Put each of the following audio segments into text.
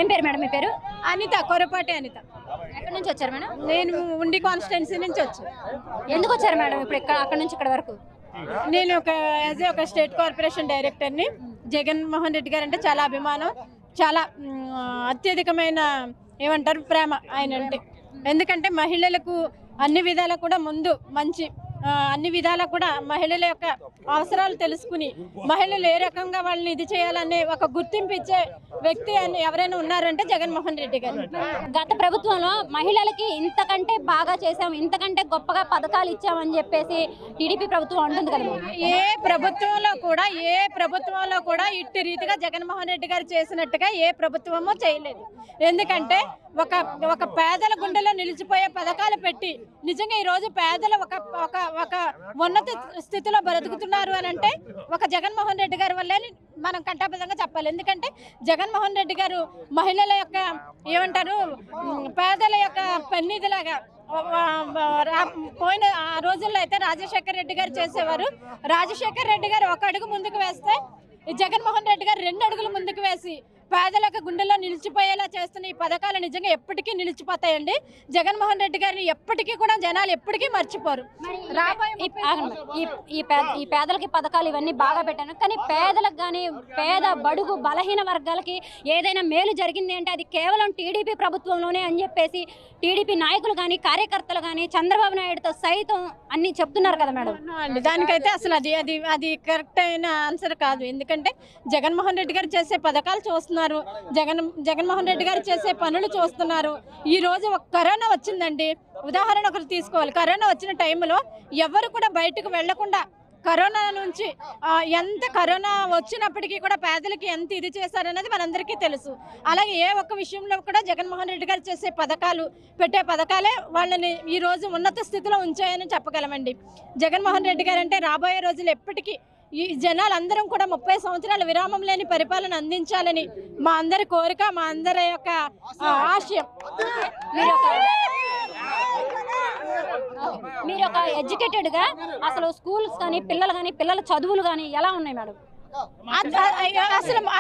ఏం పేరు మేడం మీ పేరు? అనిత, కొరపాటి అనిత. ఎక్కడి నుంచి వచ్చారు మేడం? నేను ఉండి కాన్స్టిట్యున్సీ నుంచి వచ్చాను. ఎందుకు వచ్చారు మేడం ఇప్పుడు అక్కడ నుంచి ఇక్కడ వరకు? నేను యాజ్ ఒక స్టేట్ కార్పొరేషన్ డైరెక్టర్ని. జగన్మోహన్ రెడ్డి గారు అంటే చాలా అభిమానం, చాలా అత్యధికమైన ఏమంటారు ప్రేమ ఆయన అంటే. ఎందుకంటే మహిళలకు అన్ని విధాలా కూడా ముందు మంచి అన్ని విధాలా కూడా మహిళల యొక్క అవసరాలు తెలుసుకుని మహిళలు ఏ రకంగా వాళ్ళని ఇది చేయాలనే ఒక గుర్తింపు ఇచ్చే వ్యక్తి అని ఎవరైనా ఉన్నారంటే జగన్మోహన్ రెడ్డి గారు. గత ప్రభుత్వంలో మహిళలకి ఇంతకంటే బాగా చేసాం, ఇంతకంటే గొప్పగా పథకాలు ఇచ్చామని చెప్పేసి టీడీపీ ప్రభుత్వం అంటుంది కదా. ఏ ప్రభుత్వంలో కూడా ఇట్టి రీతిగా జగన్మోహన్ రెడ్డి గారు చేసినట్టుగా ఏ ప్రభుత్వమో చేయలేదు. ఎందుకంటే ఒక పేదల గుండెలో నిలిచిపోయే పథకాలు పెట్టి నిజంగా ఈ రోజు పేదలు ఒక ఉన్నత స్థితిలో బ్రతుకుతున్నారు అని అంటే ఒక జగన్మోహన్ రెడ్డి గారి వల్లే మనం కంటాబద్ధంగా చెప్పాలి. ఎందుకంటే జగన్మోహన్ రెడ్డి గారు మహిళల యొక్క ఏమంటారు పేదల యొక్క పెన్నిధిలాగా పోయిన ఆ రోజుల్లో అయితే రాజశేఖర్ రెడ్డి గారు చేసేవారు. రాజశేఖర్ రెడ్డి గారు ఒక అడుగు ముందుకు వేస్తే జగన్మోహన్ రెడ్డి గారు 2 అడుగులు ముందుకు వేసి పేదలకు గుండెల్లో నిలిచిపోయేలా చేస్తున్న ఈ పథకాలు నిజంగా ఎప్పటికీ నిలిచిపోతాయండి. జగన్మోహన్ రెడ్డి గారిని ఎప్పటికీ కూడా జనాలు ఎప్పటికీ మర్చిపోరు. ఈ పేదలకి పథకాలు ఇవన్నీ బాగా పెట్టాను, కానీ పేదలకు కానీ పేద బడుగు బలహీన వర్గాలకి ఏదైనా మేలు జరిగింది అంటే అది కేవలం టీడీపీ ప్రభుత్వంలోనే అని చెప్పేసి టీడీపీ నాయకులు కానీ కార్యకర్తలు కానీ చంద్రబాబు నాయుడుతో సైతం అన్ని చెప్తున్నారు కదా మేడం. దానికైతే అసలు అది కరెక్ట్ అయిన ఆన్సర్ కాదు. ఎందుకంటే జగన్మోహన్ రెడ్డి గారు చేసే పథకాలు చూస్తున్నారు, జగన్మోహన్ రెడ్డి గారు చేసే పనులు చూస్తున్నారు. ఈ రోజు ఒక కరోనా వచ్చిందండి, ఉదాహరణ ఒకరు తీసుకోవాలి. కరోనా వచ్చిన టైంలో ఎవరు కూడా బయటకు వెళ్లకుండా కరోనా నుంచి ఎంత కరోనా వచ్చినప్పటికీ కూడా పేదలకి ఎంత ఇది చేశారన్నది మనందరికీ తెలుసు. అలాగే ఏ ఒక్క విషయంలో కూడా జగన్మోహన్ రెడ్డి గారు చేసే పెట్టే పథకాలే వాళ్ళని ఈ రోజు ఉన్నత స్థితిలో ఉంచాయని చెప్పగలమండి. జగన్మోహన్ రెడ్డి గారు అంటే రాబోయే రోజులు ఎప్పటికీ ఈ జనాలందరం కూడా 30 సంవత్సరాల విరామం లేని పరిపాలన అందించాలని మా అందరి కోరిక, మా అందరి యొక్క ఆశయం. మీరు ఒక ఎడ్యుకేటెడ్ గా అసలు స్కూల్స్ కానీ పిల్లల చదువులు కానీ ఎలా ఉన్నాయి మేడం?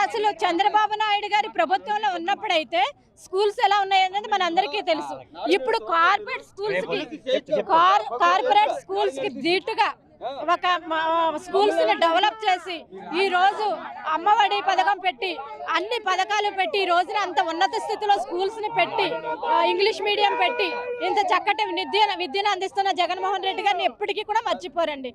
అసలు చంద్రబాబు నాయుడు గారి ప్రభుత్వంలో ఉన్నప్పుడైతే స్కూల్స్ ఎలా ఉన్నాయన్నది మన అందరికీ తెలుసు. ఇప్పుడు కార్పొరేట్ స్కూల్స్ కి ధీటుగా ఒక స్కూల్స్ ని డెవలప్ చేసి ఈ రోజు అమ్మఒడి పథకం పెట్టి అన్ని పథకాలు పెట్టి ఈ రోజున అంత ఉన్నత స్థితిలో స్కూల్స్ ని పెట్టి ఇంగ్లీష్ మీడియం పెట్టి ఇంత చక్కటి విద్యను అందిస్తున్న జగన్మోహన్ రెడ్డి గారిని ఎప్పటికీ కూడా మర్చిపోరండి.